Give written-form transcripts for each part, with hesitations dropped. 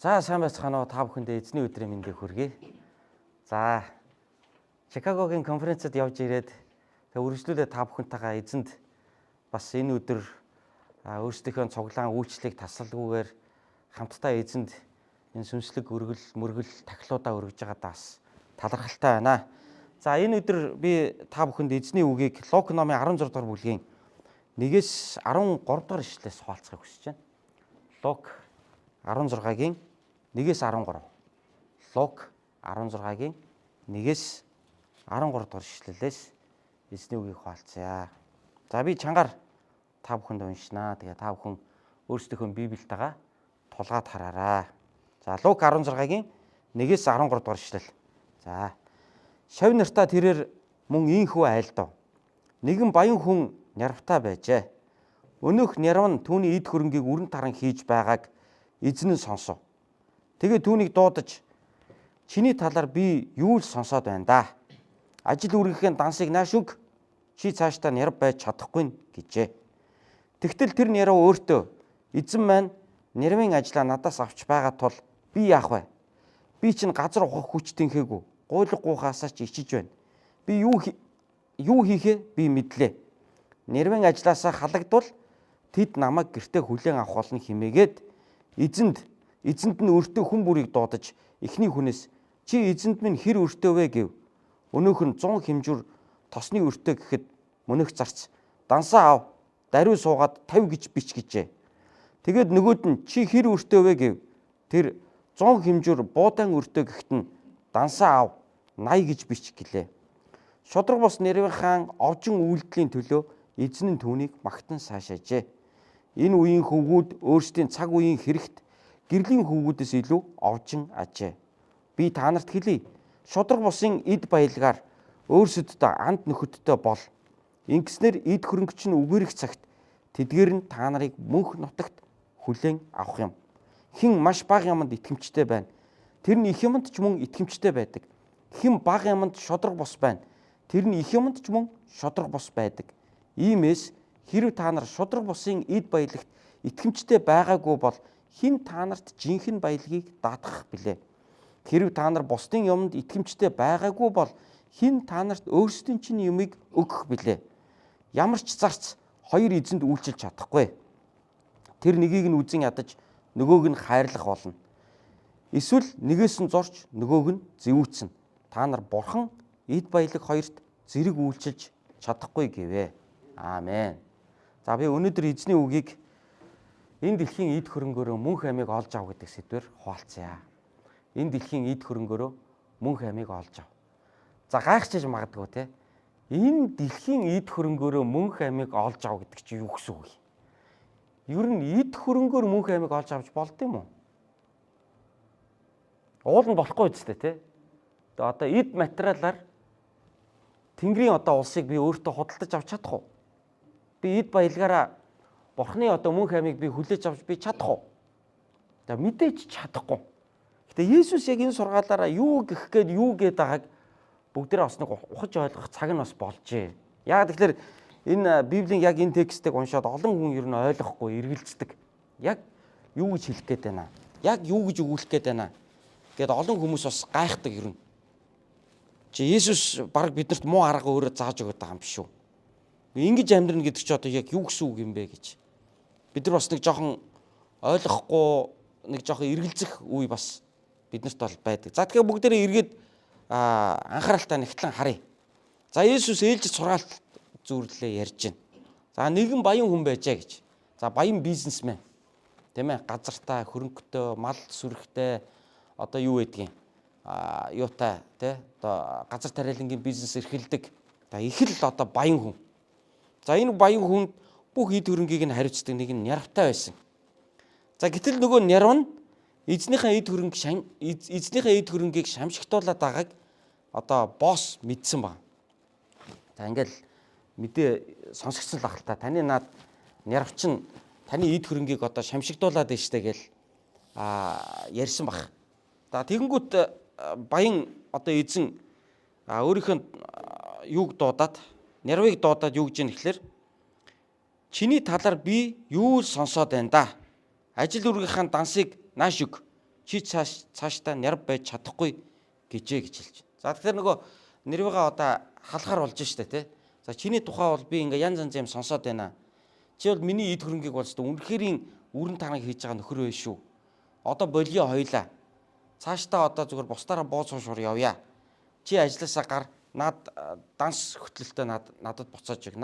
За сайн байцгаана уу та бүхэндээ эзний өдрийн мэндийг хүргэе. За Чикагогийн конференцэд явж ирээд үргэлжлүүлээ та бүхэнтэйгээ эзэнд бас энэ өдөр өөрсдийнхөө цуглаан үйлчлэгийг тасалгүйгээр хамтдаа эзэнд энэ сүнслэг мөргөл тахилуудаа өргөж байгаадаа бас талархалтай байна. За энэ өдөр би та бүхэнд эзний үгийг Лук номын 16 дугаар бүлгийн 1-ээс 13 дугаар ишлэлээс хуваалцахыг хүсэж байна. Лук 16-гийн 1-ээс 13. Лук 16-гийн 1-ээс 13 дугаар ишлэлээс эзний үгийг хуваалцъя. За би чангаар та бүхэнд уншнаа. Тэгээ та бүхэн өөрсдийнхөө Библиэтэйгээ тулгаад хараарай. За Лук 16-гийн 1-ээс 13 дугаар ишлэл. За шав нартаа тэрээр мөн ийхүү айлдав. Нэгэн баян хүн нярвтай байжээ. Өнөөх нярв нь түүний эд хөрөнгийг үрэн таран хийж байгааг эзэн нь сонсов. Тэгээ түүнийг дуудаж чиний талаар би юу л сонсоод байна да. Ажил үргэхийн дансыг нааш өг. Чи цаашдаа нярв байж чадахгүй нь гэжээ. Тэгтэл тэр нярв өөртөө эзэн маань нярвын ажлаа надаас авч байгаа тул би яах вэ? Би чинь газар ухах хүч тэнхээгүй. Гуйлга гуйхаасаа ч ичиж байна. Би юу хийхээ би мэдлээ. Нярвын ажлаасаа халагдвал тэд намайг гэртээ хүлээн авах болно хэмээгээд эзэнд нь өртөө хүн бүрийг дуудаж эхний хүнээс чи эзэнд минь хэр өртөө вэ гэв. Өнөөх нь 100 хэмжүүр тосны өртөө гэхэд мөнх зарц дансаа ав даруй суугаад 50 гэж бич гэжээ. Тэгээд нөгөөд нь чи хэр өртөө вэ гэв. Тэр 100 хэмжүүр буудаан өртөө гэхэд нь дансаа ав 80 гэж бич гэлээ. Шудраг бус нэрвийн хаан овжин үйлдэлийн төлөө эзэн нь түүнийг магтан сайшаажээ. Энэ үеийн хөвгүүд өөрсдийн цаг үеийн хэрэгт гэрлийн хөвгүүдээс илүү овжин ажээ. Би та нарт хэлье. Шудраг бусын эд баялгаар өөрсөддөө анд нөхөдтэй бол. Ингэснээр эд хөрөнгөч нь үгээрэх цагт тэдгээр нь та нарыг мөнх нутагт хүлээн авах юм. Хэн маш бага юмд итгэмжтэй байна. Тэр нь их юмд ч мөн итгэмжтэй байдаг. Хэн бага юмд шудраг бус байна. Тэр нь их юмд ч мөн шудраг бус байдаг. Иймээс хэрэв та нар шудраг бусын эд баялагт итгэмжтэй байгаагүй бол хэн та нарт жинхэнэ баялагийг даатгах билээ. Хэрэв та нар бусдын юмд итгэмжтэй байгаагүй бол хэн та нарт өөрсдийн чинь юмыг өгөх билээ. Ямар ч зарц хоёр эзэнд үйлчилж чадахгүй. Тэр нэгийг нь үзэн ядаж нөгөөг нь хайрлах болно. Эсвэл нэгээс нь зурч нөгөөг нь зэвүүцэн. Та нар бурхан эд баялаг хоёрт зэрэг үйлчилж чадахгүй гэвэ. Аамен. За би өнөөдөр эзний үгийг энэ дэлхийн эд хөрөнгөөрөө мөнх амийг олж ав гэдэг сэдвээр хуваалцъя. Энэ дэлхийн эд хөрөнгөөрөө мөнх амийг олж ав. За гайхчихж магадгүй те. Энэ дэлхийн эд хөрөнгөөрөө мөнх амийг олж ав гэдэг чинь юу гэсэн үг вэ? Ер нь эд хөрөнгөөр мөнх амийг олж авч болд юм уу? Уул нь болохгүй үстэй те. Одоо эд материалаар Тэнгэрийн улсыг би өөртөө худалдаж авч чадах уу? Би эд баялгаараа Бурхны мөнх амийг би хүлээж авч би чадах уу? За мэдээж чадахгүй. Гэтэ Есүс яг энэ сургаалаараа юу гэх гээд юу гээд байгааг бүгдээрээ бас нэг ухаж ойлгох цаг нь бас болжээ. Яг тэгэхээр энэ Библийн яг энэ текстийг уншаад олон хүн ер нь ойлгохгүй эргэлздэг. Яг юу гэж хэлэх гээд байна? Яг юу гэж өгүүлэх гээд байна? Гэт олон хүмүүс бас гайхдаг ер нь. Чи Есүс баг биднэрт муу арга өөрөө зааж өгöd байгаа юм биш үү? Ингэж амьдрна гэдэг чи одоо яг юу гэсэн үг юм бэ гэж. Бид нар бас нэг жоохон ойлгохгүй нэг жоохон эргэлзэх үе бас биднэрт бол байдаг. За тэгэхээр бүгдээрээ эргээд анхааралтай нэгтлэн харъя. За Есүс ээлжид сургаалт зүйрлээ ярьж байна. За нэгэн баян хүн байжээ гэж. За баян бизнесмен. Тийм ээ газартай, хөрөнгөтэй, мал сүрэгтэй одоо юу гэдгийг юутай тий одоо газар тариалангийн бизнес эрхэлдэг. Их л одоо баян хүн. За энэ баян хүнд бүх эд хөрөнгийг нь хариуцдаг нэг нь нярвтай байсан. За гэтэл нөгөө нярв нь эзнийхээ эд хөрөнгийг шамшигтуулаад байгааг одоо босс мэдсэн баг. За ингээл мэдээ сонсгоцсон л ахalta. Таны наад нярв чинь таны эд хөрөнгийг одоо шамшигтуулаад байна штэ гэл ярьсан баг. За тэгэнгүүт баян одоо эзэн өөрийнхөө юуг дуудаад нярвыг дуудаад юу гэж юм гэхэлэр чиний талаар би юу л сонсоод байна да. Ажил үргийнхаа дансыг нааш өг. чи цаашдаа нярв байж чадахгүй гэжээ гэж хэлж байна. За тэгэхээр нөгөө нэрвэгээ одоо халахаар болж штэ тий. За чиний тухай бол би ингээ янз янз юм сонсоод байна. Чи бол миний эд хөрөнгийг болж үнэхэрийн үрэн таныг хийж байгаа нөхөр вэ шүү. Одоо болио хоёлаа. Цаашдаа одоо зүгээр бусдаараа бооз хуушуур явъя. Чи ажилласаа гар наад данс хөтлөлтөд надад буцааж өг.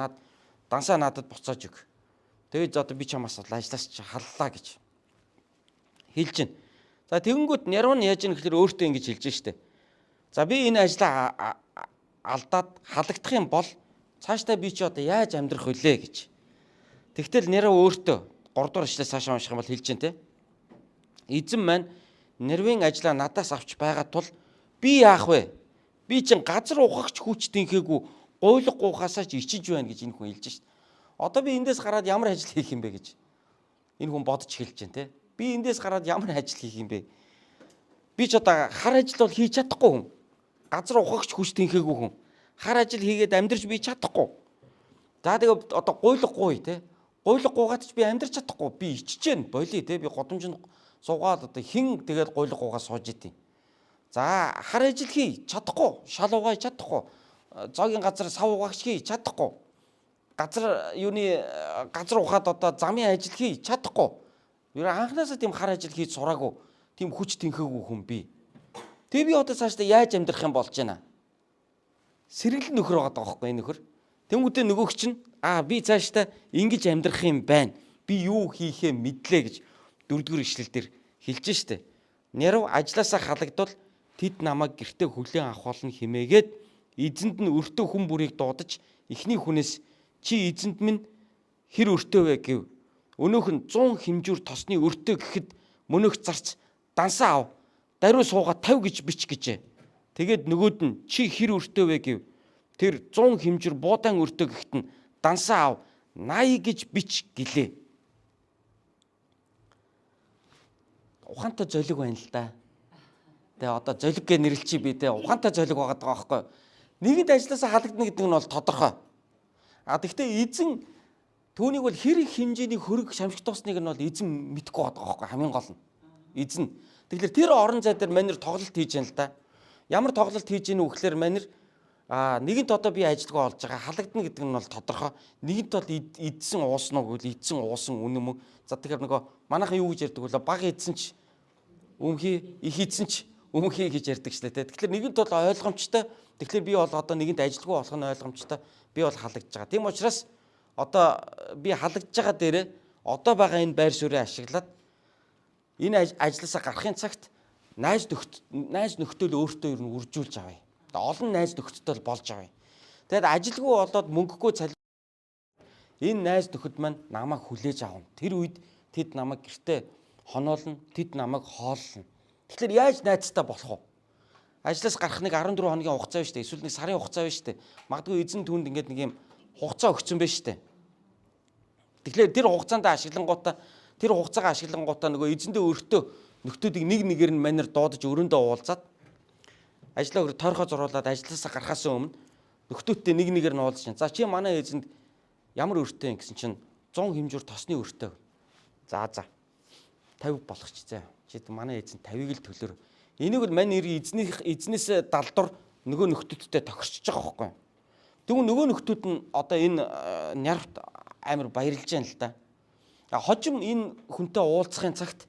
Дансаа надад буцааж өг. Тэгээд одоо би чамаас ажиллаас чи халлаа гэж хэлж байна. За тэгэнгүүт нярв нь яаж ийм гэхээр өөртөө ингэж хэлж штэ. За би энэ ажлаа алдаад халагдах юм бол цаашдаа би чи одоо яаж амьдрах вүлээ гэж. Тэгтэл нярв өөртөө 3 дугаар ишлээс цаашаа унших юм бол хэлж байна те. Эзэн маань нэрвийн ажлаа надаас авч байгаа тул би яах вэ? Би чин газар ухагч хүч тэнхээгүй гуйлга гуйхаасаа ч ичиж байна гэж энэ хүн хэлж шít. Одоо би эндээс гараад ямар ажил хийх юм бэ гэж энэ хүн бодож хэлж байна те. Би эндээс гараад ямар ажил хийх юм бэ? Би ч одоо хар ажил бол хийж чадахгүй хүн. Газар ухагч хүч тэнхээгүй хүн. Хар ажил хийгээд амьдрч би чадахгүй. За тэгээ одоо гуйлга гуй те. Гуйлга гуугаад ч би амьдрч чадахгүй. Би ичиж гэн болий те. Би годомжинд суугаад одоо хин тэгээд гуйлга гуугаа сууж идэв. За хар ажил хий чадахгүй. Шал угааж чадахгүй. Зоогийн газар сав угаагч хий чадахгүй. Газар ухаад одоо замын ажил хий чадахгүй. Юу анхнаасаа тийм хар ажил хийж сураагүй. Тийм хүч тэнхээгүй хүн би. Тэгээ би одоо цаашдаа яаж амьдрах юм болж байна? Сэргэлэн нөхөр байгаа байхгүй энэ нөхөр. Тэнгүүдээ нөгөөх чинь би цаашдаа ингэж амьдрах юм байна. Би юу хийхээ мэдлээ гэж 4-р ишлэлдэр хэлж штэ. Нярв ажилласаа халагдвал тэд намайг гэртээ хүлээн авах болно хэмээгээд эзэнд нь өртөө хүн бүрийг дуудаж эхний хүнээс чи эзэнд минь хэр өртөө вэ гэв. Өнөөх нь 100 хэмжүүр тосны өртөө гэхэд мөнөх зарц дансаа ав. Даруй суугаад 50 гэж бич гэжээ. Тэгээд нөгөөд нь чи хэр өртөө вэ гэв. Тэр 100 хэмжүүр буудаан өртөө гэхэд нь дансаа ав 80 гэж бич гэлээ. Ухаантай золиг байна л да. Тэгээ одоо золиг гэ нэрлэлчий би тэгээ ухаантай золиг байгаа байхгүй. Нэгэнд ажилласаа халагдана гэдэг нь бол тодорхой. Тэгтээ эзэн түүнийг бол хэр их хэмжээний хөрөг шамшигдуулсныг нь бол эзэн мэдгүй байгаа байхгүй хамгийн гол нь. Эзэн. Тэгэхээр тэр орон зай дээр манер тоглолт хийж яана л да. Ямар тоглолт хийж ийнө вэ гэхээр манер нэгэнт одоо би ажилгүй болж байгаа халагдана гэдэг нь бол тодорхой. Нэгэнт бол эдсэн уусан уу гэвэл эдсэн уусан үнэн мөн. За тэгэхээр нөгөө манайхан юу гэж ярьдаг вэ? Баг эдсэн ч өмхий, их эдсэн ч өмхий гэж ярьдаг ч лээ. Тэгэхээр нэгэнт бол ойлгомжтой. Тэгэхээр би бол одоо нэгэнт ажилгүй болох нь ойлгомжтой. Би бол халагдж байгаа. Тийм учраас одоо би халагдж байгаа дээрээ одоо байгаа энэ байр суурийг ашиглаад энэ ажлаасаа гарахын цагт найз нөхдөд өөртөө ер нь үржүүлж авъя. Олон найз нөхдөдтэй болж авъя. Тэгэд ажилгүй болоод мөнгөгүй энэ найз нөхөд маань намайг хүлээж авна. Тэр үед тэд намайг гэртээ хоноолно, тэд намайг хооллно. Тэгэхээр яаж найзтай болох вэ? Ажлаас гарах нэг 14 хоногийн хугацаа биш үү? Эсвэл нэг сарын хугацаа биш үү? Магадгүй эзэн түүнд ингээд нэг юм хугацаа өгсөн байж тээ. Тэгэхээр тэр хугацаанд ашиглангуудаа нөгөө эзэндээ өртөө нөхдүүдийг нэг нэгээр нь манер дуудаж өрөөндөө уулзаад ажлаа тойрхоо зуруулаад ажлаасаа гарахаас өмнө нөхдүүдтэй нэг нэгээр нь уулзж байна. За чи манай эзэнд ямар өртөө юм гэсэн чинь 100 хэмжүүр тосны өртөө. За 50 болгоч зэ. Чи манай эзэн 50-ыг л төлөөр. Энийг бол мань эзнээс далдур нөгөө нөхдүүдтэй тохирчж байгаа байхгүй. Тэгвэл нөгөө нөхдүүд нь одоо энэ нярвт амар баярлж байна л да. Хожим энэ хүнтэй уулзахын цагт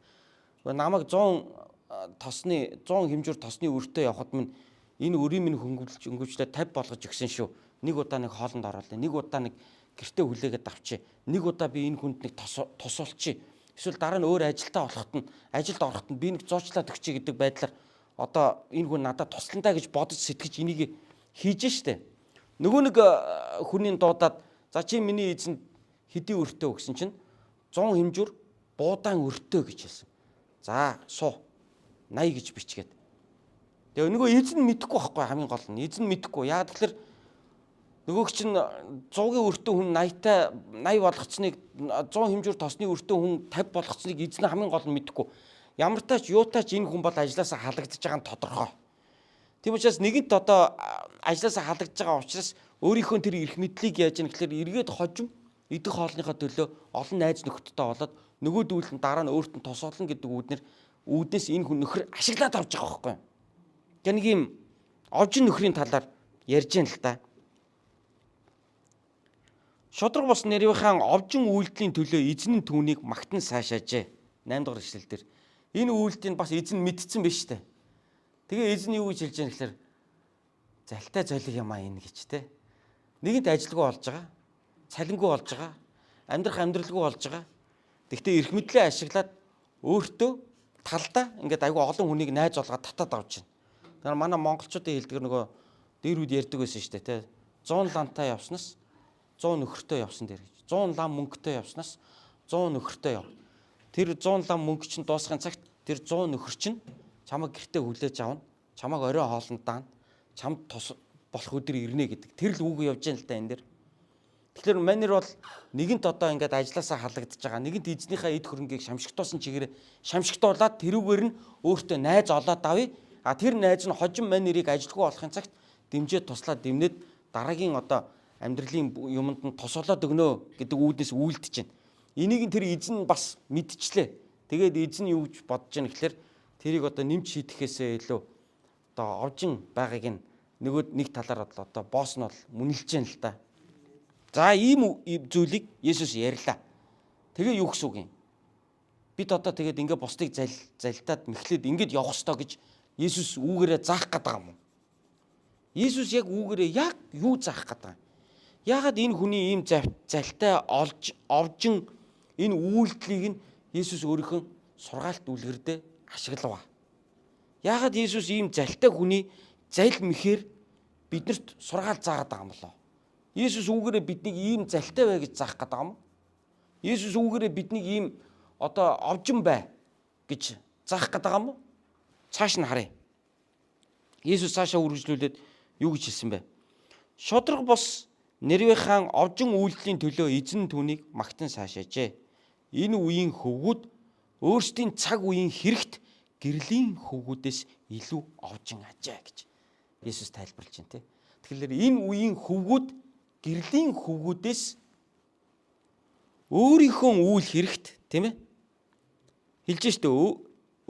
намайг 100 хэмжүүр тосны өртөө явахад минь энэ өрийн минь хөнгөвчлээ 50 болгож өгсөн шүү. Нэг удаа нэг хоолнд оруулъя. Нэг удаа нэг гэртээ хүлээгээд авчи. Нэг удаа би энэ хүнд нэг тусуулчи. Эсвэл дараа нь өөр ажилд ороход нь би нэг зуучлаад өгчий гэдэг байдлаар одоо энэ хүн надад тусландаа гэж бодож сэтгэж энийг хийж штэ. Нөгөө нэг хүний дуудаад за чи миний эзэнд хэдий өртөө өгсөн чинь 100 хэмжүүр буудаан өртөө гэж хэлсэн. За суу 80 гэж бичгээд. Тэгээ нөгөө эзэн мэдэхгүй байхгүй хамгийн гол нь. Эзэн мэдэхгүй. Яа тэгэхээр нөгөөг чинь 100-гийн өртөө хүн 80 болгоцсныг 100 хэмжүүр тосны өртөө хүн 50 болгоцсныг эзэн хамгийн гол нь мэдэхгүй. Ямар тач юутаач энэ хүн бол ажлаасаа халагдаж байгаа нь тодорхой. Тийм учраас нэгэнт одоо ажлаасаа халагдаж байгаа учраас өөрийнхөө тэр эрх мэдлийг яаж яах гэхээр эргээд хожим идэх хоолныхоо төлөө олон найз нөхдөдтэй болоод нөгөөдүүл нь дараа нь өөртөө тосоолно гэдэг үүднэр үүднээс энэ хүн нөхөр ашиглаад авч байгаа байхгүй. Тэг нэг юм овжин нөхрийн талаар ярьж байна л да. Шодрог бос Нерве хаан овжин үйлдэлийн төлөө эзэн нь түүнийг магтан сайшаажээ. 8 дугаар ишлэл дээр. Энэ үйлдэлийг бас эзэн мэдсэн биз дээ. Тэгээ эзэн юу гэж хэлж байгаа гэхээр залтай золиг юм аа энэ гэж те. Нэгэнт ажилгүй болж байгаа. Цалингүй болж байгаа. Амьдрах амьдралгүй болж байгаа. Тэгтээ эрх мэдлээ ашиглаад өөртөө талдаа ингээд айгүй олон хүнийг найз олгоод татаад авч байна. Тэгэхээр манай монголчуудын хэлдгэр нөгөө дээрүүд ярьдаг байсан шүү дээ те. 100 лантай явснаас 100 нөхөртөө явсан дээр гэж. 100 лам мөнгөтэй явснаас 100 нөхөртөө яв. Тэр 100 лам мөнгө чинь дуусахын цагт тэр 100 нөхөр чинь чамайг гэртээ хүлээж авна. Чамайг орой хоолнд даана. Чамд тус болох өдөр ирнэ гэдэг. Тэр л үг явж байна л да энэ дэр. Тэгэхээр манер бол нэгэнт одоо ингээд ажилласаа халагдаж байгаа. Нэгэнт эзнийхээ эд хөрөнгийг шамшигтуусан чигээр шамшигтуулаад тэрүүгээр нь өөртөө найз олоод авъя. А тэр найз нь хожим манерийг ажилгүй болохын цагт дэмжиж туслаад дэмнээд дараагийн одоо амьдралын юмд нь тосолоод өгнө гэдэг үүднээс үйлдэж байна. Энийг тэр эзэн бас мэдчихлээ. Тэгээд эзэн юу гэж бодож байна гэхээр тэрийг одоо нэмж шийдэхээсээ илүү одоо овжин байгааг нь нэг талаар одоо босс нь бол мүнэлж байна л да. За ийм зүйлийг Есүс ярьлаа. Тэгээ юу гэсэн үг юм? Бид одоо тэгээд ингээ бусдыг залтаад мэхлээд ингээд явах ёстой гэж Есүс үүгээрээ заах гэдэг юм уу? Есүс яг үүгээрээ яг юу заах гэдэг юм? Яагаад энэ хүний ийм залтай овжин энэ үйлдэлийг нь Есүс өөрийнхөө сургаалт үлгэрдээ ашиглав. Яагаад Есүс ийм залтай хүний зал мэхээр биднэрт сургаал заагаад байгаа юм болоо? Есүс үүгээрээ биднийг ийм залтай бай гэж заах гэдэг юм уу? Есүс үүгээрээ биднийг ийм одоо овжин бай гэж заах гэдэг юм уу? Цааш нь харъя. Есүс цаашаа үргэлжлүүлээд юу гэж хэлсэн бэ? Шодрог бос Нерве хаан овжин үйлдэлийн төлөө эзэн түүнийг магтан сайшаажээ. Энэ үеийн хөвгүүд өөрсдийн цаг үеийн хэрэгт гэрлийн хөвгүүдээс илүү овжин ажээ гэж Есүс тайлбарлаж байна те. Тэгэхээр энэ үеийн хөвгүүд гэрлийн хөвгүүдээс өөрийнхөө үйл хэрэгт тийм ээ хэлж штэ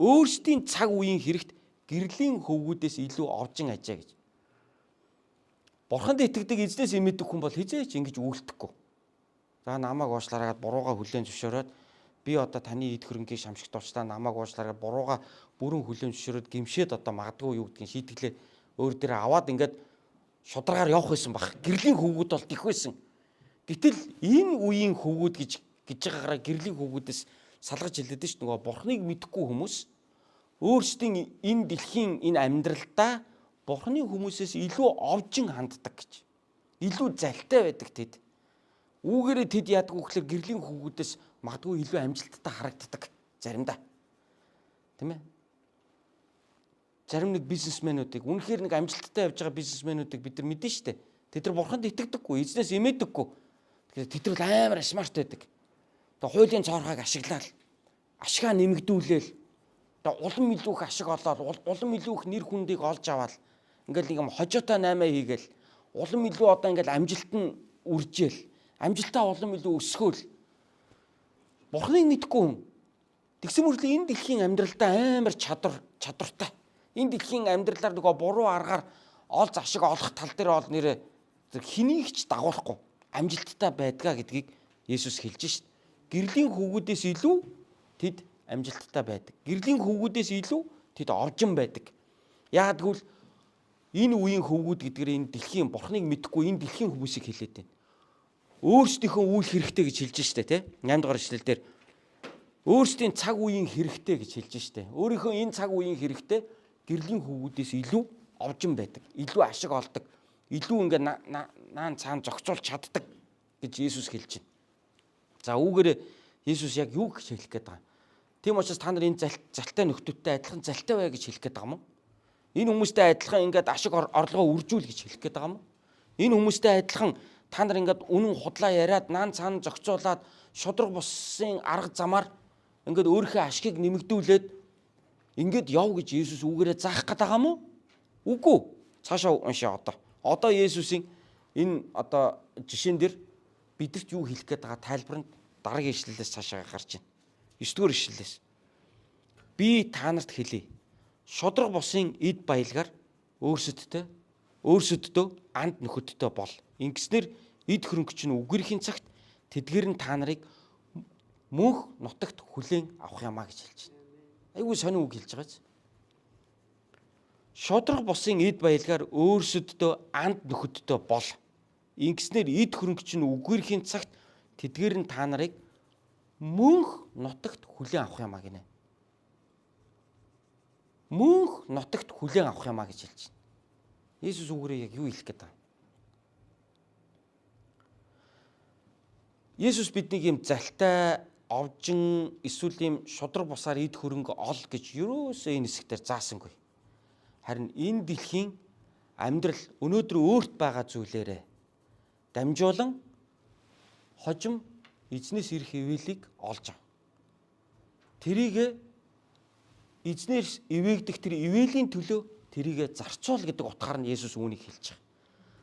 өөрсдийн цаг үеийн хэрэгт гэрлийн хөвгүүдээс илүү овжин ажээ гэж. Бурханд итгэдэг эзнээс имэдэг хүн бол хизээч ингэж үйлдэхгүй. За намайг уушлаараад бурууга хүлээн зөвшөөрөөд би одоо таны эд хөрөнгийг шамшигтуулчлаа намайг уушлаараад бурууга бүрэн хүлээн зөвшөөрөөд гимшээд одоо магадгүй юу гэдгийг шийтгэлээ өөр дээрээ аваад ингээд шударгаар явах байсан баг. Гэрлийн хөвгүүд бол тэх байсан. Гэтэл энэ үеийн хөвгүүд гэж байгаагаараа гэрлийн хөвгүүдээс салгаж хэлээд шүү. Нөгөө Бурхныг мэдэхгүй хүмүүс өөрсдийн энэ дэлхийн энэ амьдралдаа Бурхны хүмүүсээс илүү овжин ханддаг гэж. Илүү залтай байдаг тэд. Үүгээрээ тэд яадгүй гэхээр гэрлийн хөвгүүдээс магадгүй илүү амжилттай харагддаг заримдаа. Тийм ээ? Зарим нэг бизнесмэнүүдийг үнэхээр нэг амжилттай явж байгаа бизнесмэнүүдийг бид нар мэдэн штэ. Тэд нар Бурханд итгэдэггүй, эзнээс эмээдэггүй. Тэгэхээр тэд нар амар смарт байдаг. Тэгээ хуулийн цоорхойг ашиглаад ашгаа нэмэгдүүлээл улам илүү их ашиг олоод улам илүү их нэр хүндийг олж аваад ингээл нэг хожоотой 8 хийгээл улам илүү одоо ингээл амжилт нь үржээл амжилтаа улам илүү өсгөөл Бурхныг мэдгүй хүн тэгсэн мөртлөө энэ дэлхийн амьдралдаа амар чадвартай энэ дэлхийн амьдралаар нөгөө буруу аргаар олз ашиг олох тал дээр бол нэрэ хэнийг ч дагуулахгүй амжилттай байдгаа гэдгийг Есүс хэлж шít. Гэрлийн хөвгүүдээс илүү тэд амжилттай байдаг. Гэрлийн хөвгүүдээс илүү тэд овжин байдаг. Яагад гэвэл энэ үеийн хөвгүүд гэдгээр энэ дэлхийн Бурхныг мэдхгүй энэ дэлхийн хүмүүсийг хэлээд байна. Өөрсдийнхөө үйл хэрэгтэй гэж хэлж штэ тий. 8 дугаар ишлэл дээр өөрсдийн цаг үеийн хэрэгтэй гэж хэлж штэ. Өөрийнхөө энэ цаг үеийн хэрэгтэй гэрлийн хөвгүүдээс илүү овжин байдаг. Илүү ашиг олдог. Илүү ингээ наан цаан зогцуулж чаддаг гэж Есүс хэлж байна. За үүгээр Есүс яг юу гэж хэлэх гээд байгаа юм? Тийм учраас та нар энэ залтай нөхдүүдтэй адилхан залтай бай гэж хэлэх гээд байгаа юм уу? Энэ хүмүүстэй адилхан ингээд ашиг орлогоо үржүүл гэж хэлэх гээд байгаа юм уу? Энэ хүмүүстэй адилхан та нар ингээд үнэн худлаа яриад наан цаан зогцуулаад шудраг бусын арга замаар ингээд өөрийнхөө ашигыг нэмэгдүүлээд ингээд яв гэж Есүс үүгээрээ заах гээд байгаа юм уу? Үгүй. Цаашаа уншаа одоо. Одоо Есүсийн энэ одоо жишээн дээр бидэрт юу хэлэх гээд байгаа тайлбар нь дараагийн ишлэлээс цаашаа гарч байна. 9 дугаар ишлэлээс. би та нарт хэлье. Шодрог босын эд баялгаар өөрсөддөө анд нөхөдтэй бол. Ингэснээр эд хөрөнгөч нь үгэрхийн цагт тэдгээр нь та нарыг мөнх нутагт хүлээн авах юмаа гэж хэлж байна. Айгүй сонин үг хэлж байгаа ч. Шодрог босын эд баялгаар өөрсөддөө анд нөхөдтэй бол. Ингэснээр эд хөрөнгөч нь үгэрхийн цагт тэдгээр нь та нарыг мөнх нутагт хүлээн авах юмаа гинэ. Мөнх нутагт хүлээн авах юмаа гэж хэлж байна. Есүс үгээрээ яг юу хэлэх гээд байна? Есүс биднийг юм залтай овжин эсвэл юм шудраг бусаар эд хөрөнгө ол гэж юусоо энэ хэсгээр заасангүй. Харин энэ дэлхийн амьдрал өнөөдөр өөрт байгаа зүйлээрээ дамжуулан хожим эзнээс ирэх ивэлийг олж ав. Тэрийг эзнээс ивээгдэх тэр ивэлийн төлөө тэрийг зарцуул гэдэг утгаар нь Есүс үүнийг хэлж байгаа.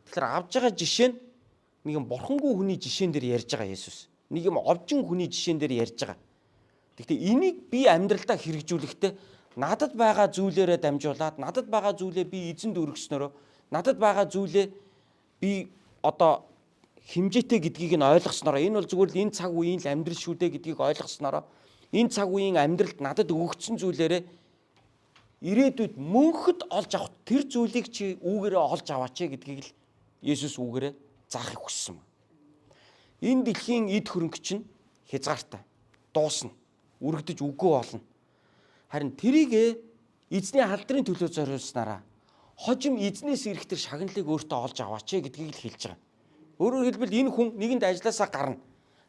Тэгэхээр авж байгаа жишээ нь нэг юм бурхангүй хүний жишээн дээр ярьж байгаа Есүс. Нэг юм овжин хүний жишээн дээр ярьж байгаа. Гэхдээ энийг би амьдралдаа хэрэгжүүлэхдээ надад байгаа зүйлээрээ дамжуулаад надад байгаа зүйлээ би эзэнд өргөснөрөө надад байгаа зүйлээ би одоо хэмжээтэй гэдгийг нь ойлгоснороо энэ бол зүгээр л энэ цаг үеийн л амьдрал шүү дээ гэдгийг ойлгоснороо энэ цаг үеийн амьдралд надад өгөгдсөн зүйлээрээ ирээдүйд мөнхөд олж авах тэр зүйлийг чи үүгээрээ олж аваач гэдгийг л Есүс үүгээрээ заахыг хүссэн. Энэ дэлхийн эд хөрөнгө чинь хязгаартай дуусна, үргэлдэж үгүй болно. Харин тэрийг эзний халдрын төлөө зориулснараа хожим эзнээс ирэх тэр шагналыг өөртөө олж аваач гэдгийг л хэлж байгаа. Өөрөөр хэлбэл энэ хүн нэгэнд ажилласаа гарна.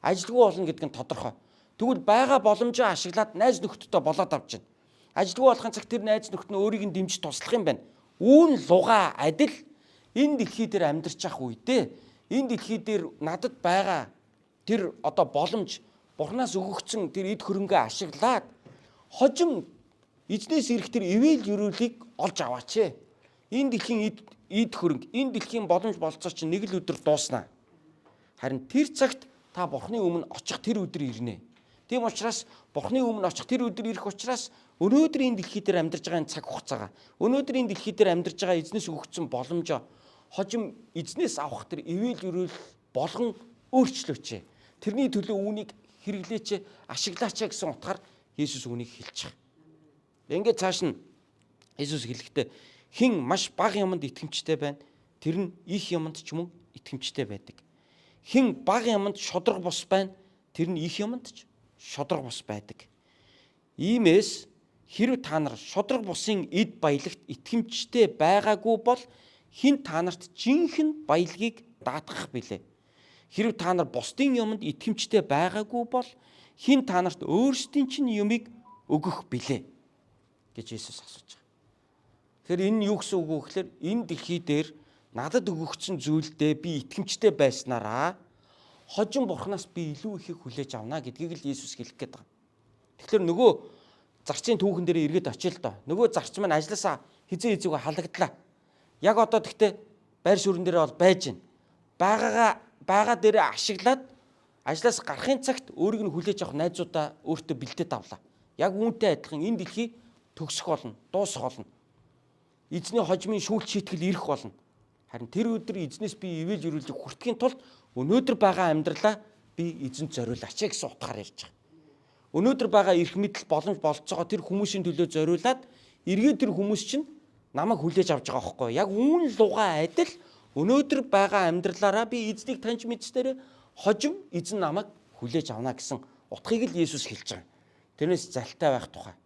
Ажилгүй болно гэдэг нь тодорхой. Тэгвэл байгаа боломжоо ашиглаад найз нөхдөдөө болоод авч байна. Ажилгүй болохын цаг тэр найз нөхд нь өөрийг нь дэмжиж туслах юм байна. Үүн луга адил энэ дэлхий дээр амьдарч ах үедээ энэ дэлхий дээр надад байгаа тэр одоо боломж Бурханаас өгөгдсөн тэр эд хөрөнгөө ашиглаад хожим эзнээс ирэх тэр ивэл өрөөлийг олж аваач. Энэ дэлхийн эд хөрөнгө, энэ дэлхийн боломж болцоо чинь нэг л өдөр дууснаа. Харин тэр цагт та Бурханы өмнө очих тэр өдөр ирнэ. Тийм учраас Бурханы өмнө очих тэр өдөр ирэх учраас өнөөдөр энэ дэлхий дээр амьдарч байгаа энэ цаг хугацаагаа, өнөөдөр энэ дэлхий дээр амьдарч байгаа эзнээс өгөгдсөн боломжоо хожим эзнээс авах тэр ивэл өрөөл болгон өөрчлөөч. Тэрний төлөө үүнийг хэрэглээч, ашиглаач гэсэн утгаар Есүс үүнийг хэлж байгаа. Ингээд цааш нь Есүс хэлэхдээ хэн маш бага юмд итгэмжтэй байна, тэр нь их юмд ч мөн итгэмжтэй байдаг. Хэн бага юмд шодрог бус байна, тэр нь их юмд ч шодрог бус байдаг. Иймээс хэрв та нар шодрог бусын эд баялагт итгэмжтэй байгаагүй бол хэн та нарт жинхэнэ баялагийг даатгах билээ. Хэрв та нар бусдын юмд итгэмжтэй байгаагүй бол хэн та нарт өөрсдийн чинь юмыг өгөх билээ гэж Есүс асууж байгаа. Тэгэхээр энэ юу гэсэн үг вэ гэхээр энэ дэлхий дээр надад өгөгдсөн зүйлдээ би итгэмжтэй байснараа хожим Бурханаас би илүү ихийг хүлээж авна гэдгийг л Есүс хэлэх гээд байгаа. Тэгэхээр нөгөө зарцын түүхэн дээр эргээд очие л доо. Нөгөө зарц маань ажилласаа хизээ хизээгүй халагдлаа. Яг одоо тэгтээ байр суурин дээр бол байж байна. Бага дээр ашиглаад ажлаас гарахын цагт өөрийг нь хүлээж авах найзуудаа өөртөө бэлдээд авлаа. Яг үүнтэй адилхан энэ дэлхий төгсөх болно, дуусах болно. Эзний хожмын шүүлт шийтгэл ирэх болно. Харин тэр өдөр эзнээс би ивэл өрүүлж хүртэхийн тулд өнөөдөр байгаа амьдралаа би эзэнд зориулаач гэсэн утгаар ярьж байгаа. Өнөөдөр байгаа эрх мэдэл боломж болцоогоо тэр хүмүүсийн төлөө зориулаад эргээд тэр хүмүүс чинь намайг хүлээж авч байгаа байхгүй. Яг үүн лугаа адил өнөөдөр байгаа амьдралаараа би эзнийг таньж мэдснээр хожим эзэн намайг хүлээж авна гэсэн утгыг л Есүс хэлж байгаа. Тэрнээс залтай байх тухай,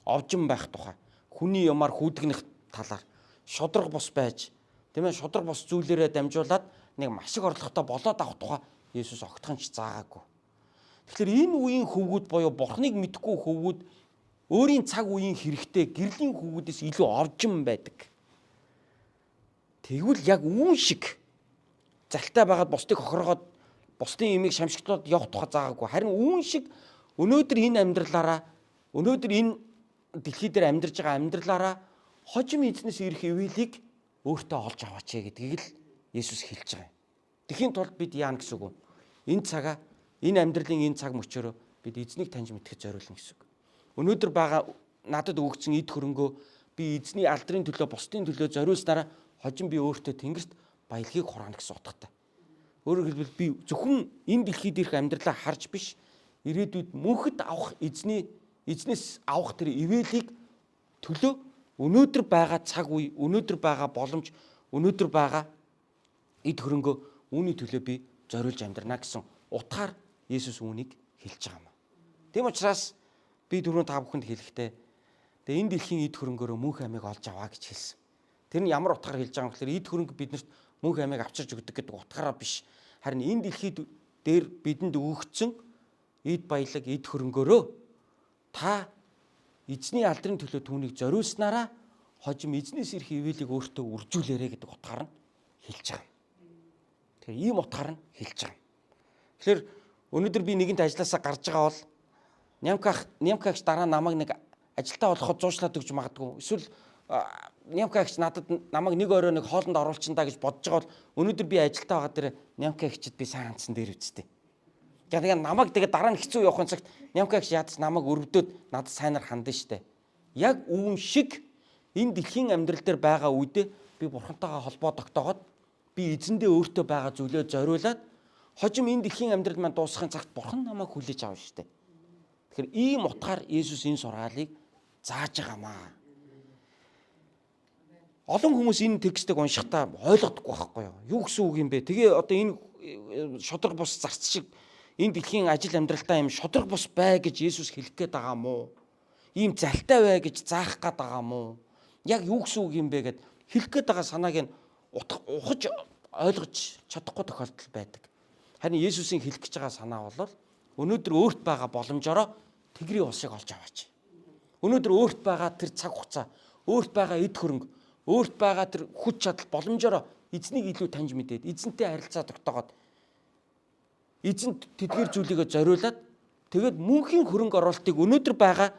овжин байх тухай, хүний юмар хүүдгнэх талаар шодрог бус байж, тийм ээ, шодрог бус зүйлээрээ дамжуулаад нэг машиг орлоготой болоод авах тухай Есүс огтхон ч заагаагүй. Тэгэхээр энэ үеийн хөвгүүд буюу Бурхныг мэдхгүй хөвгүүд өөрийн цаг үеийн хэрэгтэй гэрлийн хөвгүүдээс илүү овжин байдаг. Тэгвэл яг үүн шиг залтай байгаад бусдыг хохиргоод бусдын имийг шамшигтлаад явах тухай заагаагүй. Харин үүн шиг өнөөдөр энэ амьдралаараа өнөөдөр энэ дэлхий дээр амьдарч байгаа амьдралаараа хожим эзнээс ирэх ивэлийг өөртөө олж аваач гэдгийг л Есүс хэлж байгаа юм. Тэхийн тулд бид яана гэсэн үг вэ? Энэ цагаа энэ амьдралын энэ цаг мөчөөрөө бид эзнийг таньж мэдхэд зориулна гэсэн үг. Өнөөдөр байгаа надад өгөгдсөн эд хөрөнгөө би эзний алдрын төлөө бусдын төлөө зориулснараа хожим би өөртөө тэнгэрт баялагийг хураана гэсэн утгатай. Өөрөөр хэлбэл би зөвхөн энэ дэлхийд ирэх амьдралаа харж биш, ирээдүйд мөнхөд авах эзнээс авах тэр ивэлийг төлөө өнөөдөр байгаа цаг үе, өнөөдөр байгаа боломж, өнөөдөр байгаа эд хөрөнгөө үүний төлөө би зориулж амьдрна гэсэн утгаар Есүс үүнийг хэлж байгаа юм. Тийм учраас би түрүүн та бүхэнд хэлэхдээ тэгээ энэ дэлхийн эд хөрөнгөөрөө мөнх амийг олж аваа гэж хэлсэн. Тэр нь ямар утгаар хэлж байгаа юм гэхээр эд хөрөнгө биднэрт мөнх амийг авчирч өгдөг гэдэг утгаараа биш. Харин энэ дэлхийд дээр бидэнд өгөгдсөн эд баялаг, эд хөрөнгөөрөө та эзний алдрын төлөө түүнийг зориулснараа хожим эзнээс ирэх ивэлийг өөртөө үржүүлээрэ гэдэг утгаар нь хэлж байгаа. Тэгэхээр ийм утгаар нь хэлж байгаа. Тэгэхээр өнөөдөр би нэгэнт ажилласаа гарч байгаа бол нямкагч дараа намайг нэг ажилтаа болоход зуушлаад өгч магадгүй. Эсвэл нямкагч намайг нэг орой нэг хоолнд оруулчихна гэж бодож байгаа бол өнөөдөр би ажилтаа байгаа дээр нямкагчд би сайн хандсан дээр үсттэй. Тэгээ намайг тэгээ дараа нь хэцүү явахын цагт нямкагч ядаж намайг өрөвдөд надад сайнаар хандна штэ. Яг үүн шиг энэ дэлхийн амьдрал дээр байгаа үедээ би бурхантайгаа холбоо тогтоогоод би эзэндээ өөртөө байгаа зүйлөө зориулаад хожим энэ дэлхийн амьдрал маань дуусахын цагт бурхан намайг хүлээж авна штэ. Тэгэхээр ийм утгаар Есүс энэ сургаалыг зааж байгаамаа. Олон хүмүүс энэ текстийг уншихдаа ойлгодоггүй байхгүй юу? Юу гэсэн үг юм бэ? Тэгээ одоо энэ шудраг бус зарц шиг энэ дэлхийн ажил амьдралтаа юм шудраг бус бай гэж Есүс хэлэх гээд байгаа юм уу? Ийм залтай бай гэж заах гээд байгаа юм уу? Яг юу гэсэн үг юм бэ гэд хэлэх гээд байгаа санааг нь ухаж ойлгож чадахгүй тохиолдол байдаг. Харин Есүсийн хэлэх гэж байгаа санаа бол өнөөдөр өөрт байгаа боломжоор Тэнгэрийн улсыг олж аваач. Өнөөдөр өөрт байгаа тэр цаг хугацаа, өөрт байгаа эд хөрөнгө, өөрт байгаа тэр хүч чадал боломжоор эзнийг илүү таньж мэдээд, эзэнтэй харилцаа тогтоогоод эзэнт тэдгээр зүйлийгээ зориулаад тэгээд мөнхийн хөрөнгө оруулалтыг өнөөдөр байгаа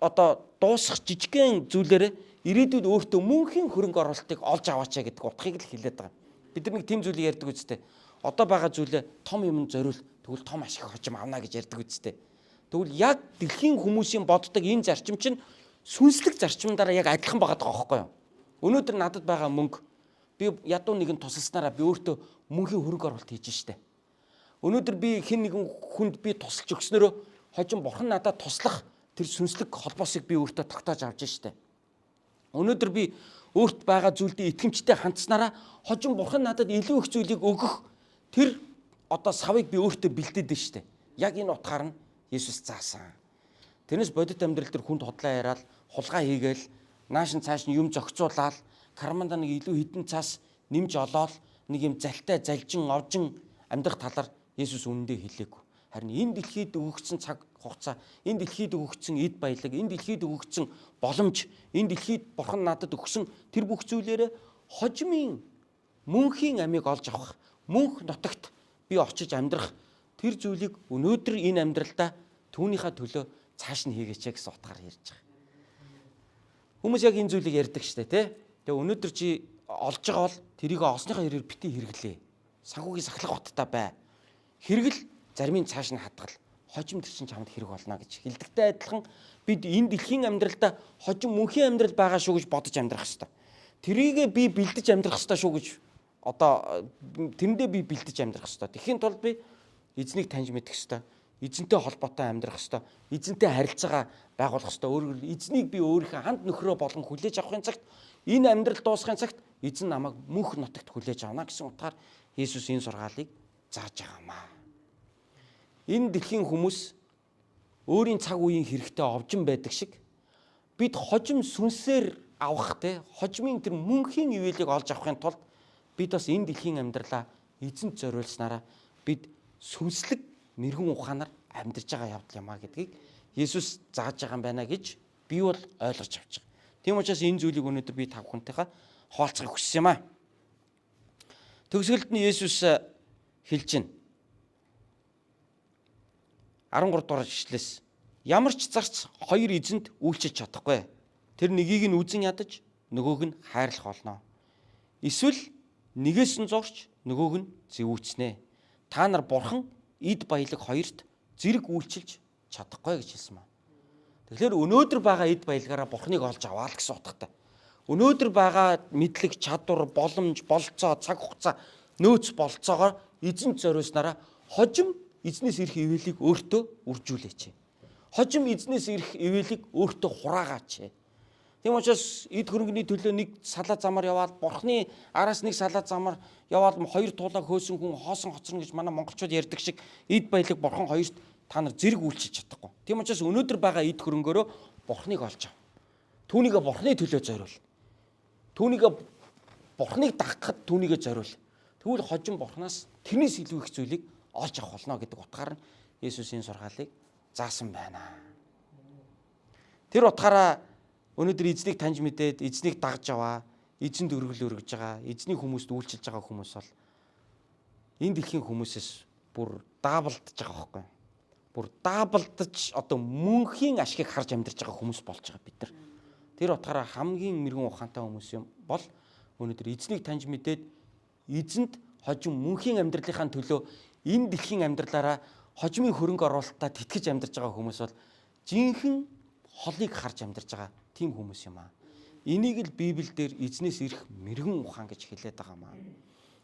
одоо дуусах жижигхэн зүйлээрээ ирээдүйд өөртөө мөнхийн хөрөнгө оруулалтыг олж аваачаа гэдэг утгыг л хэлээд байгаа. Бид нар нэг тийм зүйлийг ярьдаг үстэй. Одоо байгаа зүйлээ том юмд зориул тэгвэл том ашиг хожим авна гэж ярьдаг үстэй. Тэгвэл яг дэлхийн хүмүүсийн боддог энэ зарчим чинь сүнслэг зарчимдаараа яг адилхан байгаа байхгүй юу? Өнөөдөр надад байгаа мөнгө би ядуу нэгэн тусалснараа би өөртөө мөнхийн хөрөнгө оруулалт хийж штэ. Өнөөдөр би хэн нэгэн хүнд би тусалж өгснөрөө хожим бурхан надад туслах тэр сүнслэг холбоосыг би өөртөө тогтоож авч штэ. Өнөөдөр би өөрт байгаа зүйлдээ итгэмжтэй хандсанараа хожим бурхан надад илүү их зүйлийг өгөх тэр одоо савыг би өөртөө бэлдээд штэ. Яг энэ утгаар нь Есүс заасан. Тэрнээс бодит амьдрал дээр хүнд хотлоо яриад, хулгай хийгээл, нааш цааш нь юм зохицуулаад, карманда нэг илүү хідэн цаас нэмж олоод нэг юм залтай залжин овжин амьдрах талаар Есүс үнэндээ хэлээгүй. Харин энэ дэлхийд өгөгдсөн цаг хугацаа, энэ дэлхийд өгөгдсөн эд баялаг, энэ дэлхийд өгөгдсөн боломж, энэ дэлхийд бурхан надад өгсөн тэр бүх зүйлээрээ хожимын мөнхийн амийг олж авах, мөнх нутагт би очиж амьдрах тэр зүйлийг өнөөдөр энэ амьдралдаа түүнийхээ төлөө цааш нь хийгээч гэсэн утгаар ярьж байгаа. Хүмүүс яг энэ зүйлийг ярьдаг штэ тий. Тэгээ өнөөдөр чи олж байгаа бол тэрийг олсныхаа хэрээр бити хэрэглээ. Санхүүгийн сахлах баттай бай. Хэрэгэл заримын цааш нь хадгал. Хожим тэр чин чамд хэрэг болно гэж хэлдэгтэй адилхан бид энэ дэлхийн амьдралдаа хожим мөнхийн амьдрал байгаа шүү гэж бодож амьдрах хэрэгтэй. Тэрийгээ би бэлдэж амьдрах хэрэгтэй шүү гэж одоо тэрэндээ би бэлдэж амьдрах хэрэгтэй. Тэгэхийн тулд би эзнийг таньж мэдэх ёстой. Эзэнтэй холбоотой амьдрах ёстой. Эзэнтэй харилцаагаа байгуулах ёстой. Өөрөөр эзнийг би өөрийнхөө ханд нөхрөө болгон хүлээж авахын цагт энэ амьдрал дуусахын цагт эзэн намайг мөнх нутагт хүлээж авна гэсэн утгаар Есүс энэ сургаалыг зааж байгаамаа. Энэ дэлхийн хүмүүс өөрийн цаг үеийн хэрэгтэй овжин байдаг шиг бид хожим сүнсээр авах те хожимын тэр мөнхийн ивэлийг олж авахын тулд бид бас энэ дэлхийн амьдралаа эзэнт зориулснараа бид сүнслэг мэрэгэн ухаанаар амьдарч байгаа явдал юм а гэдгийг Есүс зааж байгаа юм байна гэж би бол ойлгож авч байгаа. Тийм учраас энэ зүйлийг өнөөдөр би та бүхэнтэйгээ хуваалцахыг хүссэн юм а. Төгсгөлд нь Есүс хэлж байна. 13 дугаар ишлээс ямар ч зарц хоёр эзэнд үйлчилж чадахгүй. Тэр нэгийг нь үзэн ядаж нөгөөг нь хайрлах болно. Эсвэл нэгээс нь зурч нөгөөг нь зэвүүцнэ. Та нар бурхан эд баялаг хоёрт зэрэг үйлчилж чадахгүй гэж хэлсэн маа. Тэгэхээр өнөөдөр байгаа эд баялгаараа Бурхныг олж аваа л гэсэн утгатай. Өнөөдөр байгаа мэдлэг, чадвар, боломж, болцоо, цаг хугацаа, нөөц болцоогоор эзэн зориулснараа хожим эзнээс ирэх ивэлийг өөртөө үржүүлээч. Хожим эзнээс ирэх ивэлийг өөртөө хураагаач. Тийм учраас эд хөрөнгөний төлөө нэг салаа замаар яваад Бурхны араас нэг салаа замаар яваад хоёр туулаа хөөсөн хүн хоосон хоцорно гэж манай монголчууд ярьдаг шиг эд баялаг Бурхан хоёрт та нар зэрэг үйлчилж чадахгүй. Тийм учраас өнөөдөр байгаа эд хөрөнгөөрөө Бурхныг олж ав. Түүнийгээ Бурхны төлөө зориул. Түүнийгээ Бурхныг дагахад түүнийгээ зориул. Тэгвэл хожим Бурханаас тэрнээс илүү их зүйлийг олж авах болно гэдэг утгаар нь Есүсийн сургаалыг заасан байна. Тэр утгаараа өнөөдөр эзнийг таньж мэдээд эзнийг дагж аваа, эзэнд өргөл өргөж байгаа, эзний хүмүүст үйлчилж байгаа хүмүүс бол энэ дэлхийн хүмүүсээс бүр даабалдж байгаа байхгүй. Бүр даабалдаж одоо мөнхийн ашгийг харж амьдарч байгаа хүмүүс болж байгаа бид нар. Тэр утгаараа хамгийн мэрэгэн ухаантай хүмүүс юм бол өнөөдөр эзнийг таньж мэдээд эзэнд хожим мөнхийн амьдралынхаа төлөө энэ дэлхийн амьдралаараа хожимын хөрөнгө оруулалтаа тэтгэж амьдарч байгаа хүмүүс бол жинхэнэ холыг харж амьдарч байгаа тийм хүмүүс юм аа. Энийг л Библиэлд эзнээс ирэх мэрэгэн ухаан гэж хэлээд байгаа юм аа.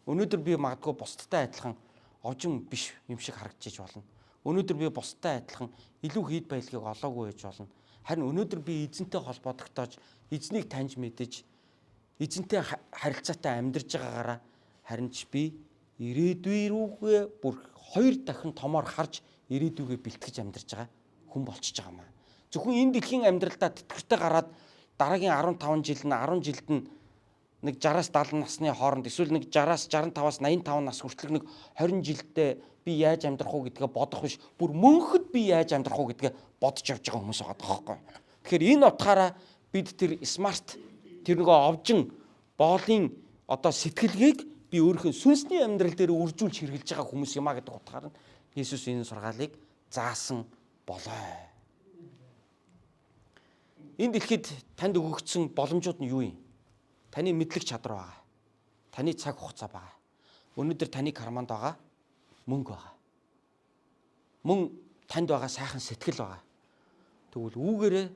Өнөөдөр би магадгүй бусдтай адилхан овжин биш юм шиг харагдчих болно. Өнөөдөр би бусдтай адилхан илүү хийд баялагийг олоогүй байж болно. Харин өнөөдөр би эзэнтэй холбогдогдож, эзнийг таньж мэдэж, эзэнтэй харилцаатай амьдарч байгаагаараа харин ч би ирээдүй рүүгээ бүр 2 дахин томоор харж ирээдүйгээ бэлтгэж амьдарч байгаа хүн болчихж байгаа юм аа. Зөвхөн энэ дэлхийн амьдралдаа тэтгэвртэй гараад дараагийн 15 жил нь 10 жилд нь нэг 60-аас 70 насны хооронд эсвэл нэг 60-аас 65-аас 85 нас хүртэл нэг 20 жилдээ би яаж амьдрах уу гэдгээ бодох биш бүр мөнхөд би яаж амьдрах уу гэдгээ бодож явж байгаа хүмүүс байгаа байхгүй. Тэгэхээр энэ утгаараа бид тэр смарт тэр нөгөө овжин боолын одоо сэтгэлгээг би өөрийнхөө сүнсний амьдрал дээр үржүүлж хэрэгжилж байгаа хүмүүс юм а гэдэг утгаар нь Есүс энэ сургаалыг заасан болоо. Энэ дэлхийд танд өгөгдсөн боломжууд нь юу юм? Таны мэдлэг чадвар байгаа. Таны цаг хугацаа байгаа. Өнөөдөр таны карманд байгаа мөнгө байгаа. Мөн танд байгаа сайхан сэтгэл байгаа. Тэгвэл үүгээрээ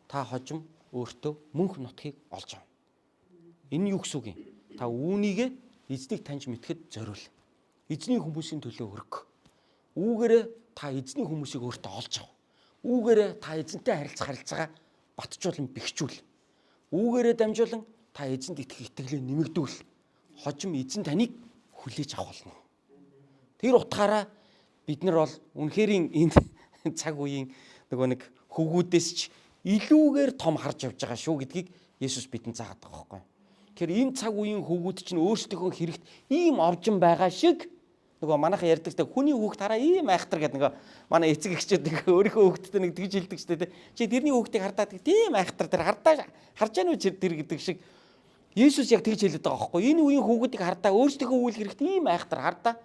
та хожим өөртөө мөнх нутгийг олж авна. Энэ юу гэсэн үг юм? Та үүнийгээ эзнийг таньж мэдхэд зориул. Эзний хүмүүсийн төлөө өрг. Үүгээрээ та эзний хүмүүсийг өөртөө олж ав. Үүгээрээ та эзэнтэй харилцаагаа батжуулан бэхжүүл. Үүгээрээ дамжуулан та эзэнд итгэх итгэлээ нэмэгдүүл. Хожим эзэн таныг хүлээж авах болно. Тэр утгаараа бид нар бол үнэхээр энэ цаг үеийн нөгөө нэг хөвгүүдээс ч илүүгээр том харж явж байгаа шүү гэдгийг Есүс бидэнд заадаг байхгүй. Тэгэхээр энэ цаг үеийн хөвгүүд чинь өөрсдийнхөө хэрэгт ийм овжин байгаа шиг нөгөө манайхан ярьдаг те хүний хүүхд хараа ийм айхтар гэдэг нөгөө манай эцэг эхчүүд нэг өөрийнхөө хүүхдэд нэг тэгж хэлдэг ч те чи тэрний хүүхдийг хардаад тийм айхтар тэр хардаа харж яана үчир тэр гэдэг шиг Есүс яг тэгж хэлээд байгаа байхгүй. Энэ үеийн хүүхдүүдийг хардаа өөрсдийнхөө үйл хэрэгт ийм айхтар хардаа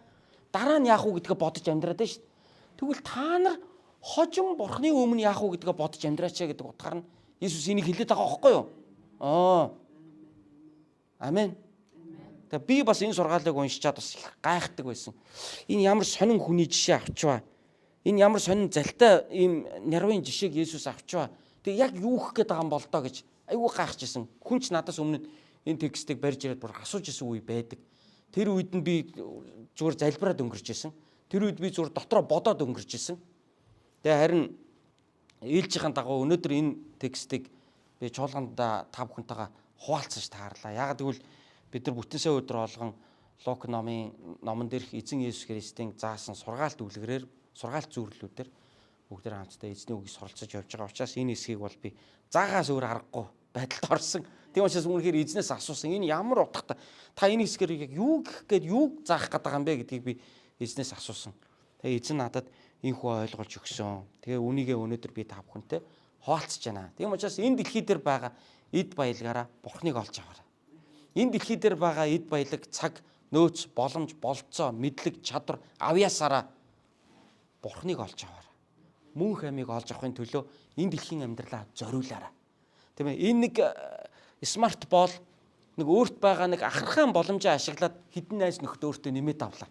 дараа нь яах уу гэдгээ бодож амьдраад байна шүү дээ. Тэгвэл та нар хожим Бурхны өмнө яах уу гэдгээ бодож амьдраач гэдэг утгаар нь Есүс энийг хэлээд байгаа байхгүй юу? Амен. Тэгээ би бас энэ сургаалыг уншичаад бас их гайхдаг байсан. Энэ ямар сонин хүний жишээ авчваа. Энэ ямар сонин залтай ийм нярвын жишээг Есүс авчваа. Тэгээ яг юу гэх гээд байгаа юм бол доо гэж айгүй гайхажсэн. Хүн ч надаас өмнө энэ текстийг барьж ирээд бүр асууж исэн үе байдаг. Тэр үед нь би зүгээр залбираад өнгөрч исэн. Тэр үед би зүгээр дотроо бодоод өнгөрч исэн. Тэгээ харин ээлжийнхэн дагуу өнөөдөр энэ текстийг би чуулганда та бүхэнтэйгээ хуваалцаж таарлаа. Яг гэвэл бид нар бүтэн сая өдөр болгон Лук номон дээрх эзэн Есүс Христийн заасан сургаалт үлгэрээр сургаалт зүйрлэлүүдээр бүгдээр хамтдаа эзний үгийг суралцаж явж байгаа учраас энэ хэсгийг бол би заагаас өөр аргагүй байдалд орсон. Тийм учраас үнэхээр эзнээс асуусан. Энэ ямар утгатай? Та энэ хэсгээр яг юу гэх гээд юуг заах гээд байгаа юм бэ гэдгийг би эзнээс асуусан. Тэгээ эзэн надад энэхүү ойлгуулж өгсөн. Тэгээ үнийгээ өнөөдөр би та бүхэнтэй хуваалцаж байна. Тийм учраас энэ дэлхий дээр байгаа эд баялгаараа Бурхныг олж аваарай. Энэ дэлхий дээр байгаа эд баялаг, цаг, нөөц, боломж, болцоо, мэдлэг, чадвар авьяасаараа Бурхныг олж аваарай. Мөнх амийг олж авахын төлөө энэ дэлхийн амьдралаа зориулаарай. Тийм ээ. Энэ нэг смарт бол нэг өөрт байгаа нэг ахархаан боломжоо ашиглаад хідэн найз нөхдөд өөртөө нэмээд авлаа.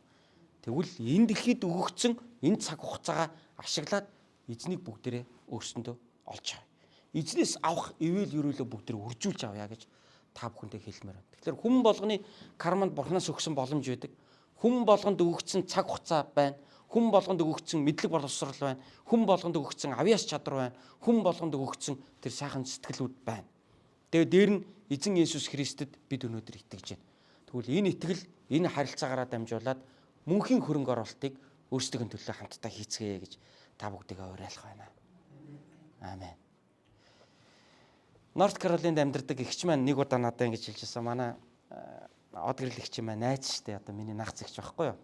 Тэгвэл энэ дэлхийд өгөгдсөн энэ цаг хугацаагаа ашиглаад эзнийг бүгдээрээ өөрсөндөө олж авъя. эзнээс авах ивэл ерөөлөө бүгд үржүүлж авъя гэж та бүхэндээ хэлмээр байна. Тэгэхээр хүн болгоны карманд бурхнаас өгсөн боломж байдаг. Хүн болгонд өгөгдсөн цаг хугацаа байна. Хүн болгонд өгөгдсөн мэдлэг боловсрол байна. Хүн болгонд өгөгдсөн авьяас чадвар байна. Хүн болгонд өгөгдсөн тэр сайхан сэтгэлүүд байна. Тэгээд дээр нь эзэн Есүс Христэд бид өнөөдөр итгэж байна. Тэгвэл энэ итгэл, энэ харилцаагаараа дамжуулаад мөнхийн хөрөнгө оруулалтыг өөрсдийн төлөө хамтдаа хийцгээе гэж та бүгдийгээ уриалах байна. Аамен. Норт Каролинд амьдардаг эгч маань нэг удаа надад ингэж хэлжсэн. Манай од гэрэл эгч маань найз штэ, одоо миний нагц эгч байхгүй юу?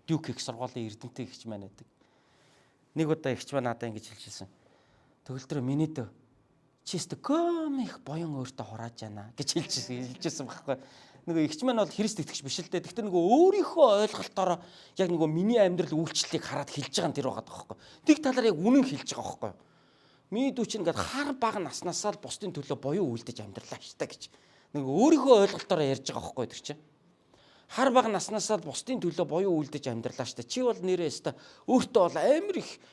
Дюк их сургуулийн эрдэмтэн эгч маань байдаг. Нэг удаа эгч маань надад ингэж хэлжсэн. Төгөлдрөө миний дөө чи өстө комик боён өөртөө хурааж яана гэж хэлжсэн байхгүй. Нөгөө эгч маань бол Христ итгэж биш л дээ. Гэхдээ нөгөө өөрийнхөө ойлголтоор яг нөгөө миний амьдрал үйлчлэлийг хараад хэлж байгаа нь тэр байгаа байхгүй. Тэг талаар яг үнэн хэлж байгаа байхгүй. Миний дүү чинь ингээд хар бага наснасаа л бусдын төлөө боён үйлдэж амьдралаа штэ гэж. Нөгөө өөрийнхөө ойлголтоор ярьж байгаа байхгүй тэр чинь. Хар бага наснасаа л бусдын төлөө боён үйлдэж амьдралаа штэ. Чи бол нэрээ өстө өөртөө бол амар их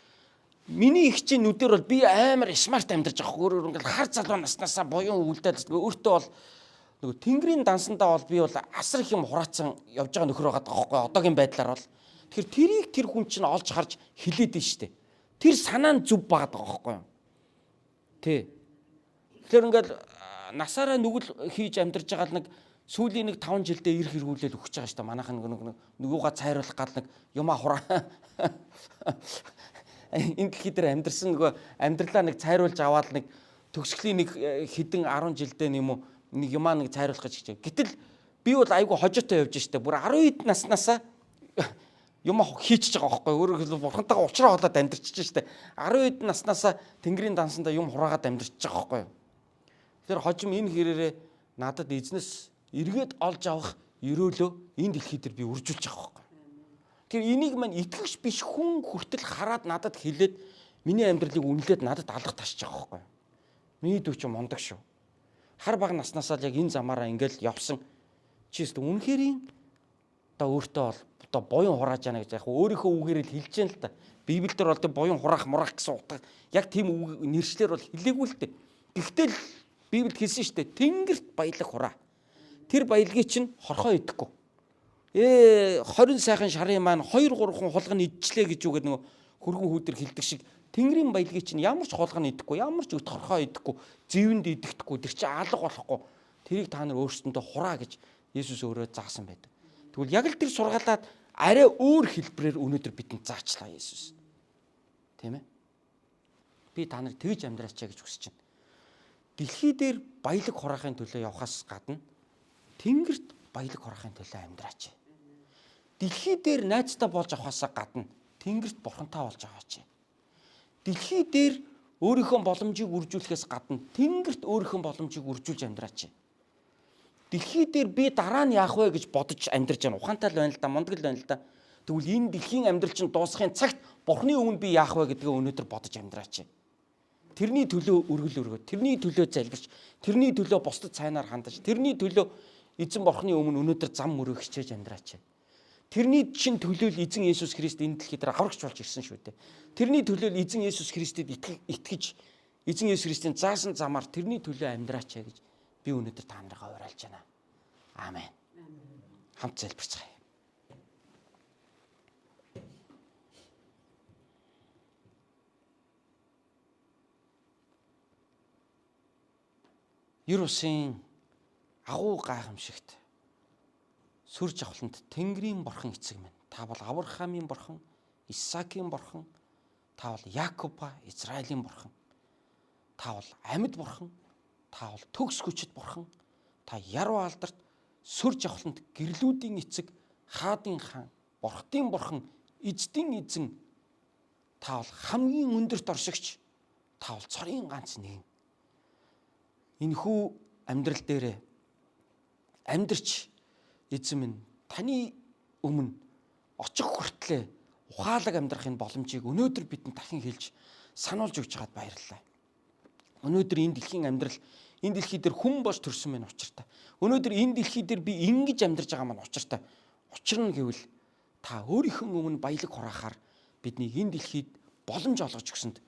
миний ихчийн нүдээр бол би амар смарт амьдарч байгаа хөө өөр ингээд хар залуу наснасаа боён үйлдэл өөртөө бол нөгөө тэнгэрийн дансандаа бол би бол асар их юм хураацсан явж байгаа нөхөр байгаа байхгүй одоогийн байдлаар бол тэгэхээр тэрийг тэр хүн чинь олж харж хилээд нь штэ. Тэр санаа нь зүв байгаа байхгүй юу? Тэ. Тэгэхээр ингээд насаараа нүгэл хийж амьдарч байгаа л нэг сүүлийн нэг 5 жилдээ ирэх эргүүлэл өгч байгаа штэ. Манайхан нөгөөгаа цайруулах гал нэг юмаа хураа энэ дэлхий дээр амьдарсан нөгөө амьдралаа нэг цайруулж аваад нэг төгсгөлийн нэг хэдэн 10 жилдээ юм уу нэг юмаа нэг цайруулах гэж хичээ. Гэтэл би бол айгүй хожоотой явж штэ. Бүр 12 наснасаа юм хийчихэж байгаа байхгүй. Өөрөөр хэлбэл бурхантайгаа уулзраа болоод амьдарч штэ. 12 наснасаа тэнгэрийн дансандаа юм хураагаад амьдарч байгаа байхгүй. Тэгэхээр хожим энэ хэрээрээ надад эзнес эргээд олж авах ерөөлөө энэ дэлхий дээр би үржүүлж байгаа байхгүй. Тэгэхээр энийг маань итгэгч биш хүн хүртэл хараад надад хэлээд миний амьдралыг үнэлээд надад алга ташиж байгаа байхгүй. Миний дүү чинь мундаг шүү. Хар бага наснасаа л яг энэ замаараа ингээл явсан. Чи өстө үнэхэрийн одоо өөртөө бол одоо боён хурааж яана гэж яг өөрийнхөө үгээр л хэлж яана л та. Библиэлд бол тэ боён хураах гэсэн утга яг тийм нэршлэр бол хэлээгүй л дээ. Гэхдээ л Библиэд хэлсэн шүү дээ. Тэнгэрт баялаг хураа. Тэр баялагийг чинь хорхоо идэхгүй. 20 сайхан шарын маань 2 3 хүн хулган идчихлээ гэж үгээд нөгөө хөргөн хүүдэр хэлдэг шиг тэнгэрийн баялагийг чинь ямар ч хулган идэхгүй, ямар ч өт хорхоо идэхгүй, зэвэнд идэхгүй, тэр чинь алга болохгүй. Тэрийг та нар өөрсдөндөө хураа гэж Есүс өөрөө заасан байдаг. Тэгвэл яг л тэр сургаалаад арай өөр хэлбэрээр өнөөдөр бидэнд заачлаа Есүс. Тийм ээ? Би та нарыг тэгж амьдраач гэж хүсэж байна. Дэлхий дээр баялаг хураахын төлөө явхаас гадна тэнгэрт баялаг хураахын төлөө амьдраач. Дэлхий дээр найзтай болж авахаас гадна тэнгэрт бурхантай болж аваач. Дэлхий дээр өөрийнхөө боломжийг үржүүлэхээс гадна тэнгэрт өөрийнхөө боломжийг үржүүлж амьдраач. Дэлхий дээр би дараа нь яах вэ гэж бодож амьдрж байгаа. Ухаантай л байна л да, мундаг л байна л да. Тэгвэл энэ дэлхийн амьдрал чинь дуусахын цагт Бурхны өмнө би яах вэ гэдгээ өнөөдөр бодож амьдраач. Тэрний төлөө өргөл өргөө, тэрний төлөө залбирч, тэрний төлөө бусдад цайнаар хандаж, тэрний төлөө эзэн Бурхны өмнө өнөөдөр зам мөрөө хичээж амьдраач. Тэрний чин төлөөл эзэн Есүс Христ энэ дэлхий дээр аврагч болж ирсэн шүү дээ. Тэрний төлөөл эзэн Есүс Христэд итгэж, эзэн Есүс Христийн заасан замаар тэрний төлөө амьдраач гэж би өнөөдөр та нарыг уриалж байна. Аамен. Хамт залбирцгаая. Ер усын агуу гайхамшигт сүр жавхланд Тэнгэрийн бурхан эцэг минь. Та бол Авраамийн бурхан, Исаакийн бурхан, та бол Яаков ба Израилийн бурхан. Та бол амьд бурхан, та бол төгс хүчит бурхан. Та яруу алдарт сүр жавхланд гэрлүүдийн эцэг, хаадын хаан, бурхтын бурхан, эздийн эзэн. Та бол хамгийн өндөрт оршигч. Та бол цорын ганц нэгэн. Энэхүү амьдрал дээрээ амьдрч эзэн минь таны өмнө очих хүртлээр ухаалаг амьдрахын боломжийг өнөөдөр бидэнд дахин хэлж сануулж өгч байгаад баярлалаа. Өнөөдөр энэ дэлхийн амьдрал, энэ дэлхий дээр хүн болж төрсөн минь учиртай. Өнөөдөр энэ дэлхий дээр би ингэж амьдарч байгаа маань учиртай. Учир нь гэвэл та өөрийнхөө өмнө баялаг хураахаар бидний энэ дэлхийд боломж олгож өгсөнд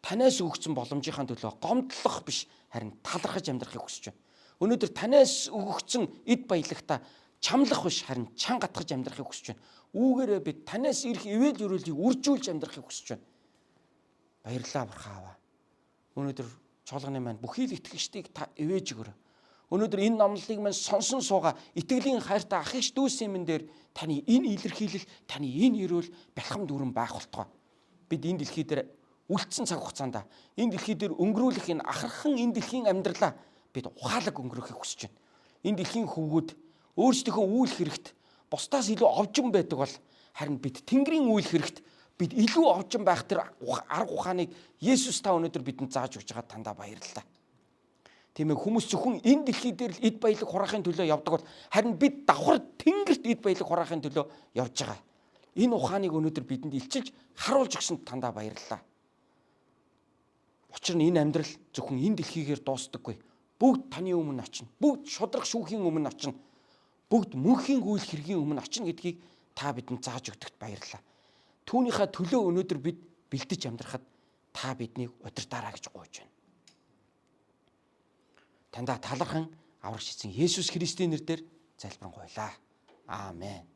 танаас өгөгдсөн боломжийнхаа төлөө гомдлох биш, харин талархаж амьдрахыг хүсэж байна. Өнөөдөр танаас өгөгдсөн эд баялагта чамлах биш, харин чан гатгаж амьдрахыг хүсэж байна. Үүгээрээ бид танаас ирэх ивэл өрөөлийг үржүүлж амьдрахыг хүсэж байна. Баярлалаа бурхан Аава. Өнөөдөр чуулганы маань бүхий л итгэгчдийг та ивэж өгөөрэй. Өнөөдөр энэ номлолыг маань сонсон суугаа итгэлийн хайртай ах иш дүүсийн минь дээр таны энэ илэрхийлэл, таны энэ өрөөл бэлхэм дүүрэн байх болтугай. Бид энэ дэлхий дээр үлдсэн цаг хугацаанд энэ дэлхий дээр өнгөрүүлэх энэ ахархан энэ дэлхийн амьдралаа бид ухаалаг өнгөрөхийг хүсэж байна. Энэ дэлхийн хөвгүүд өөрсдийнхөө үйл хэрэгт бусдаас илүү овжин байдаг бол харин бид Тэнгэрийн үйл хэрэгт бид илүү овжин байх тэр арга ухааныг Есүс та өнөөдөр бидэнд зааж өгч байгаа тандаа баярлалаа. Тийм ээ, хүмүүс зөвхөн энэ дэлхий дээр л эд баялаг хураахын төлөө явдаг бол харин бид давхар Тэнгэрт эд баялаг хураахын төлөө явж байгаа. Энэ ухааныг өнөөдөр бидэнд илчилж харуулж өгсөнд тандаа баярлалаа. Учир нь энэ амьдрал зөвхөн энэ дэлхийгээр дуустдаггүй. Бүгд таны өмнө очино. Бүгд шудраг шүүхийн өмнө очино. Бүгд мөнхийн үйл хэргийн өмнө очино гэдгийг та бидэнд зааж өгдөгт баярлалаа. Түүнийхээ төлөө өнөөдөр бид бэлдэж амьдрахад та биднийг удирдаарай гэж гуйж байна. Тандаа талархан аврагч эзэн Есүс Христийн нэрээр залбирanгуйлаа. Аамен.